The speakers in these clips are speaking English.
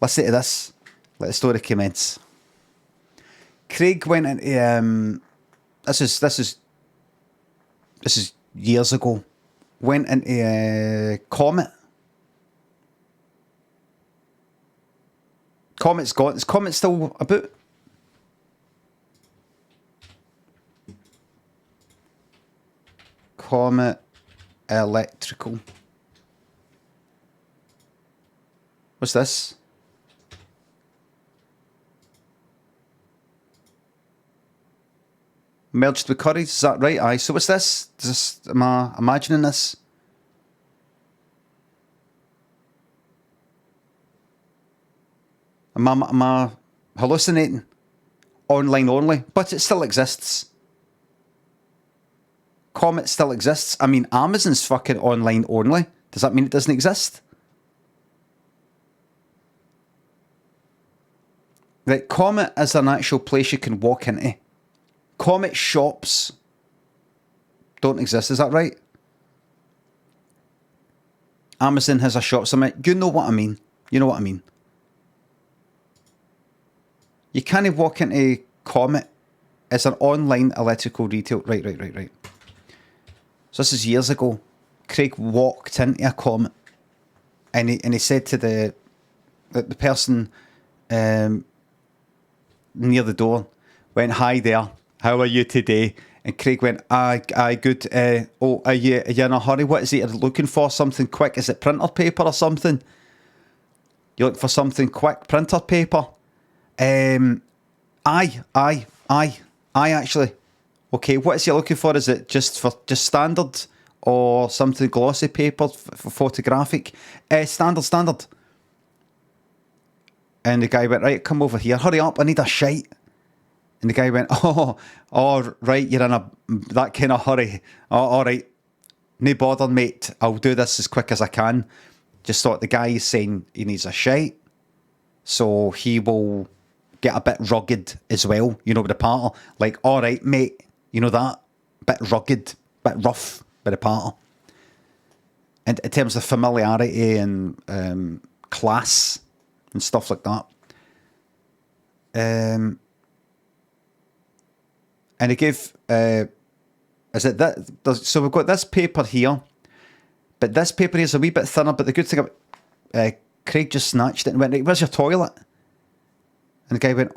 Listen to this. Let the story commence. Craig went into this is years ago. Went into Comet. Comet's gone. Is Comet still about? Comet Electrical. What's this? Merged with Curry's, is that right? Aye. So what's this? Am I imagining this? Am I hallucinating? Online only, but it still exists. Comet still exists. I mean, Amazon's fucking online only. Does that mean it doesn't exist? Right, Comet is an actual place you can walk into. Comet shops don't exist, is that right? Amazon has a shop somewhere. You know what I mean. You know what I mean. You can't walk into Comet. It's an online electrical retail. Right. So this is years ago. Craig walked into a Comet and he said to the person near the door, went, "Hi there, how are you today?" And Craig went, aye, good. Are you in a hurry? What is it you're looking for? Something quick? Is it printer paper or something? You looking for something quick? Printer paper? Aye, actually. Okay, what is you looking for? Is it just standard or something glossy paper for photographic? Standard. And the guy went, right, come over here. Hurry up, I need a shite. And the guy went, oh, right, you're in that kind of hurry. Oh, all right. No bother, mate. I'll do this as quick as I can. Just thought the guy is saying he needs a shite. So he will get a bit rugged as well, you know, with the partner. Like, all right, mate, you know that? Bit rugged, bit rough with the partner. And in terms of familiarity and class and stuff like that. And he gave, is it that? So we've got this paper here, but this paper here is a wee bit thinner. But the good thing about Craig just snatched it and went, right, where's your toilet? And the guy went,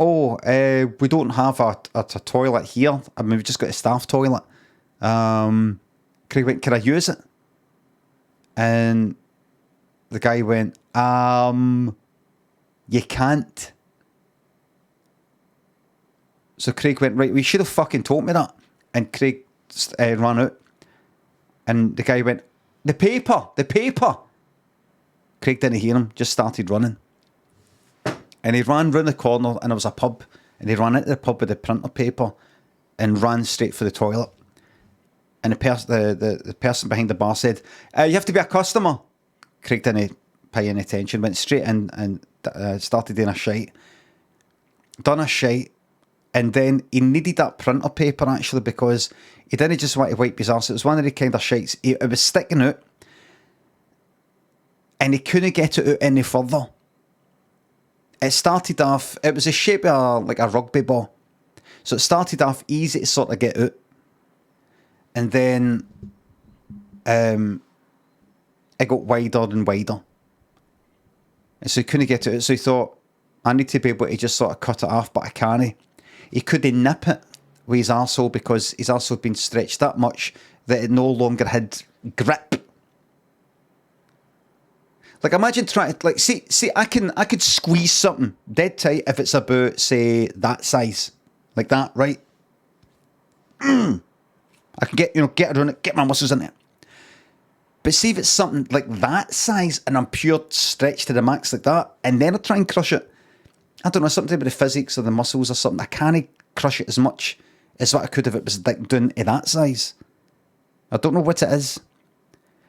we don't have a toilet here. I mean, we've just got a staff toilet. Craig went, can I use it? And the guy went, you can't. So Craig went, right, we should have fucking told me that. And Craig ran out. And the guy went, the paper. Craig didn't hear him, just started running. And he ran round the corner and there was a pub. And he ran into the pub with the printer paper and ran straight for the toilet. And the person behind the bar said, you have to be a customer. Craig didn't pay any attention, went straight in and started doing a shite. Done a shite. And then he needed that printer paper, actually, because he didn't just want to wipe his arse. It was one of the kind of shites. It was sticking out. And he couldn't get it out any further. It started off... It was the shape of like a rugby ball. So it started off easy to sort of get out. And then... it got wider and wider. And so he couldn't get it out. So he thought, I need to be able to just sort of cut it off, but I can't. He couldn't nip it with his arsehole because his arsehole had been stretched that much that it no longer had grip. Like, imagine trying to, like, see, I could squeeze something dead tight if it's about, say, that size. Like that, right? I can get around it, get my muscles in it. But see if it's something like that size and I'm pure stretched to the max like that, and then I try and crush it. I don't know, something about the physics or the muscles or something. I can't crush it as much as what I could if it was like down to that size. I don't know what it is.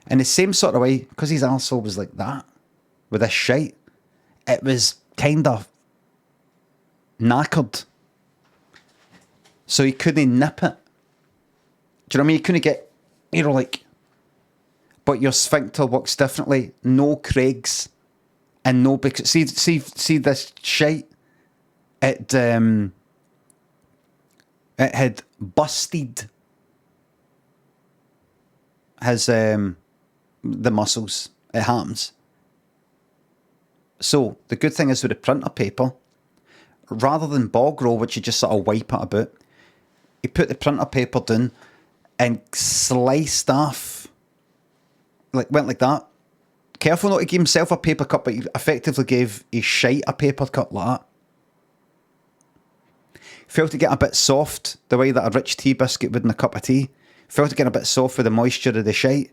In the same sort of way, because his arsehole was like that, with this shite, it was kind of knackered. So he couldn't nip it. Do you know what I mean? He couldn't get, like... But your sphincter works differently. No Craig's. And no, because see this shite. It had busted his the muscles. It happens. So the good thing is with the printer paper, rather than bog roll, which you just sort of wipe it about, he put the printer paper down and sliced off, went like that. Careful not to give himself a paper cut, but he effectively gave his shite a paper cut like that. Felt it get a bit soft, the way that a rich tea biscuit would in a cup of tea. Felt it getting a bit soft with the moisture of the shite.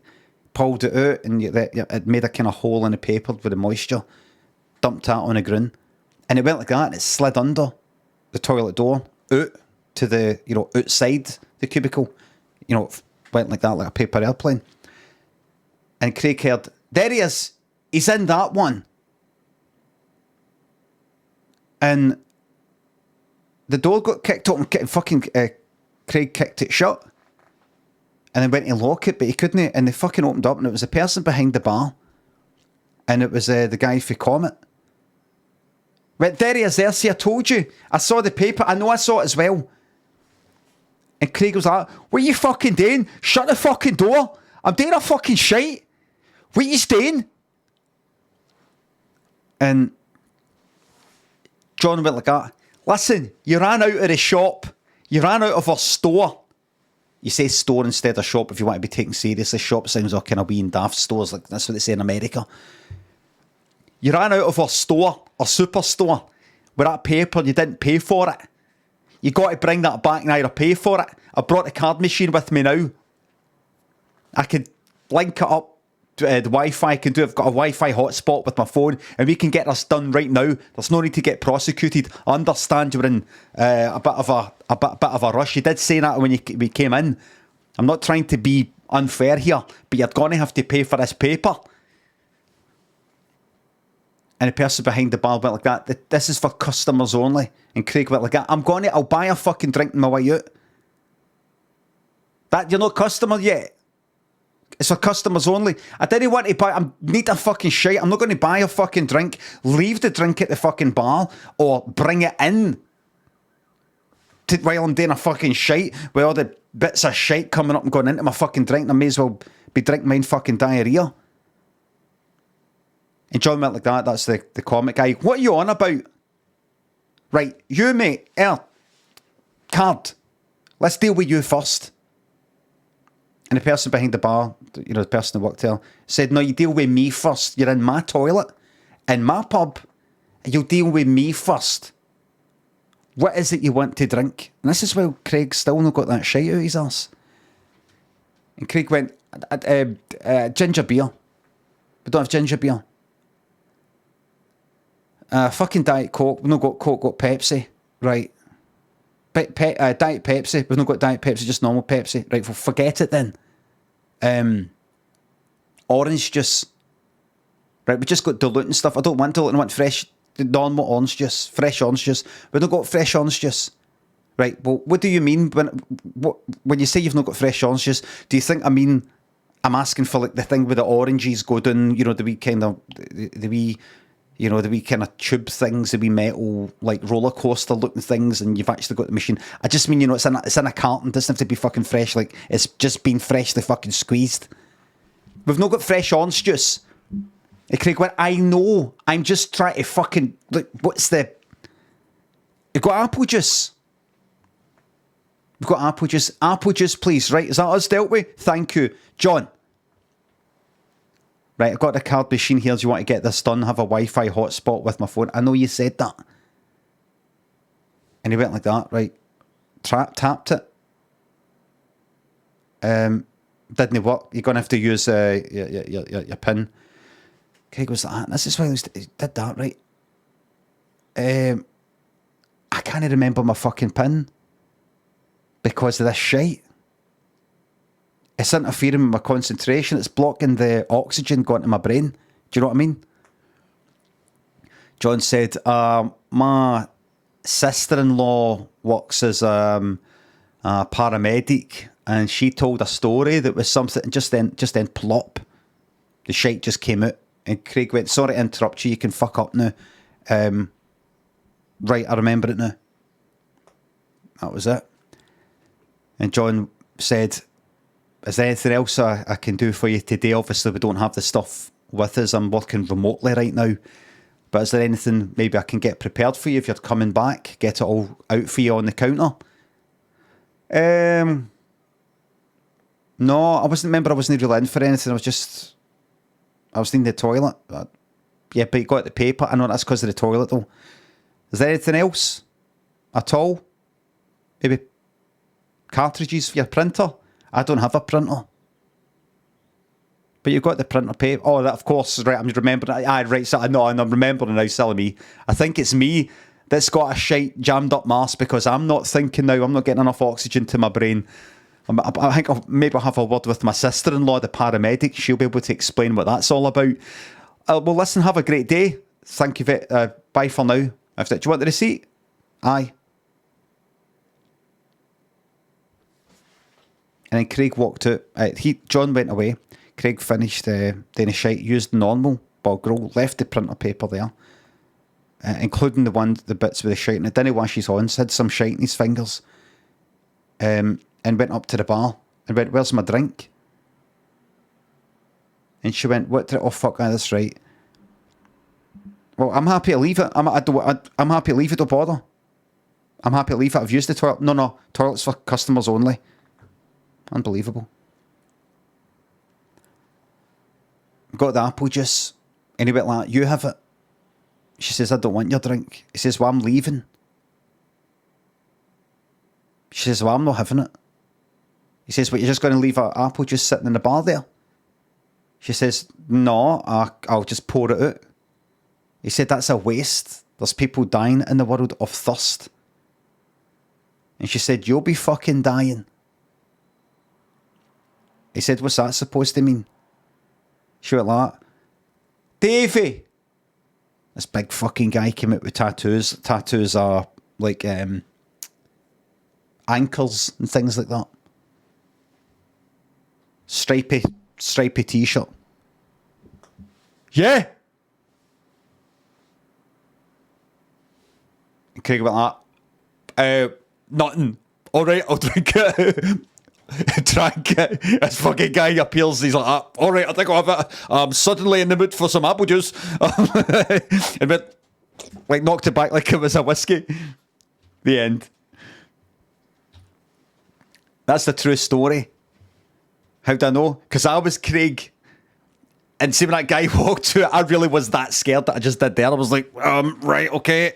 Pulled it out, and it made a kind of hole in the paper with the moisture. Dumped that on the ground. And it went like that, and it slid under the toilet door, out to the, outside the cubicle. Went like that, like a paper airplane. And Craig heard, there he is. He's in that one. And the door got kicked open. Fucking Craig kicked it shut. And then went to lock it, but he couldn't. And they fucking opened up, and it was a person behind the bar. And it was the guy for Comet. Went, there he is, there. See, I told you. I saw the paper. I know I saw it as well. And Craig was like, what are you fucking doing? Shut the fucking door. I'm doing a fucking shite. What are you doing? And John went like that. Listen, you ran out of the shop. You ran out of our store. You say store instead of shop if you want to be taken seriously. Shop sounds all kind of wee and daft. Stores, like that's what they say in America. You ran out of our store, our superstore, with that paper. You didn't pay for it. You got to bring that back and either pay for it. I brought the card machine with me now. I could link it up to the Wi-Fi. I've got a Wi-Fi hotspot with my phone, and we can get this done right now. There's no need to get prosecuted. I understand you were in a bit of a rush. You did say that when we came in. I'm not trying to be unfair here, but you're going to have to pay for this paper. And the person behind the bar went like that. This is for customers only. And Craig went like that. I'll buy a fucking drink on my way out. That you're not a customer yet. It's for customers only. I didn't want to buy. I need a fucking shite. I'm not going to buy a fucking drink. Leave the drink at the fucking bar or bring it in while I'm doing a fucking shite with all the bits of shite coming up and going into my fucking drink. And I may as well be drinking mine fucking diarrhea. And John went like that. That's the comic guy. What are you on about? Right, you mate. Card. Let's deal with you first. And the person behind the bar, the person who worked there, said, no, you deal with me first. You're in my toilet, in my pub. You'll deal with me first. What is it you want to drink? And this is why Craig's still not got that shite out of his arse. And Craig went, ginger beer. We don't have ginger beer. Fucking Diet Coke. We've not got Coke, got Pepsi. Right. Diet Pepsi. We've not got Diet Pepsi, just normal Pepsi. Right, well, forget it then. Orange juice. Right, we just got diluting stuff. I don't want diluting, I want fresh, normal orange juice. Fresh orange juice. We've not got fresh orange juice. Right, well, what do you mean when you say you've not got fresh orange juice? Do you think I mean I'm asking for like the thing where the oranges go down, the wee kind of, the wee kind of tube things, the wee metal, like roller coaster looking things, and you've actually got the machine. I just mean, it's in a carton. It doesn't have to be fucking fresh, like it's just been freshly fucking squeezed. We've not got fresh orange juice. And Craig went, I know, I'm just trying to fucking, like, you got apple juice. We've got apple juice. Apple juice, please, right? Is that us dealt with? Thank you. John. Right, I've got the card machine here. Do you want to get this done? Have a Wi-Fi hotspot with my phone. I know you said that. And he went like that, right? Tapped it. Didn't work. You're going to have to use your PIN. Okay, goes like that. This is why he did that, right? I can't remember my fucking PIN because of this shite. It's interfering with my concentration. It's blocking the oxygen going to my brain. Do you know what I mean? John said, my sister-in-law works as a paramedic, and she told a story that was something, just then plop, the shite just came out. And Craig went, sorry to interrupt you, you can fuck up now. Right, I remember it now. That was it. And John said, is there anything else I can do for you today? Obviously, we don't have the stuff with us. I'm working remotely right now. But is there anything maybe I can get prepared for you if you're coming back? Get it all out for you on the counter? No, I wasn't really in for anything. I was in the toilet. Yeah, but you got the paper. I know that's because of the toilet though. Is there anything else at all? Maybe cartridges for your printer? I don't have a printer. But you've got the printer paper. Oh, that, of course, right, I'm remembering. Right, so I know, and I'm remembering now, silly me. I think it's me that's got a shite jammed up mask because I'm not thinking now. I'm not getting enough oxygen to my brain. I think maybe I'll have a word with my sister-in-law, the paramedic. She'll be able to explain what that's all about. Well, listen, have a great day. Thank you. Bye for now. Do you want the receipt? Aye. And then Craig walked out. John went away. Craig finished doing a shite, used normal bog roll, left the printer paper there, including the bits with the shite, and it didn't wash his hands, had some shite in his fingers, and went up to the bar and went, where's my drink? And she went, what? Oh, fuck, that's right. Well, I'm happy to leave it. I'm happy to leave it, don't bother. I'm happy to leave it. I've used the toilet. No, toilets for customers only. Unbelievable. Got the apple juice. And he went like, you have it. She says, I don't want your drink. He says, well, I'm leaving. She says, well, I'm not having it. He says, well, you're just going to leave our apple juice sitting in the bar there? She says, no, I'll just pour it out. He said, that's a waste. There's people dying in the world of thirst. And she said, you'll be fucking dying. He said, what's that supposed to mean? She went like that. Davey! This big fucking guy came out with tattoos. Tattoos are like ankles and things like that. Stripy t-shirt. Yeah! And Craig went like that. Nothing. Alright, I'll drink it. Drank it. This fucking guy appeals. He's like, all right, I think I'll have it. I'm suddenly in the mood for some apple juice. And went, like, knocked it back like it was a whiskey. The end. That's the true story. How do I know? Because I was Craig. And see, when that guy walked to it, I really was that scared that I just did there. I was like, right, okay.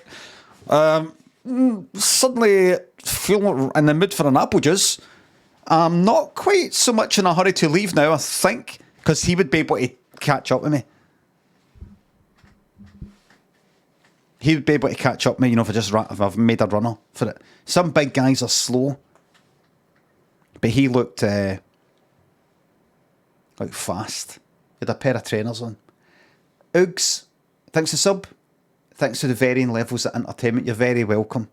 Suddenly feeling in the mood for an apple juice. I'm not quite so much in a hurry to leave now, I think, because he would be able to catch up with me. He would be able to catch up with me, if I've made a runner for it. Some big guys are slow, but he looked like fast. He had a pair of trainers on. Oogs, thanks for sub. Thanks for the varying levels of entertainment. You're very welcome.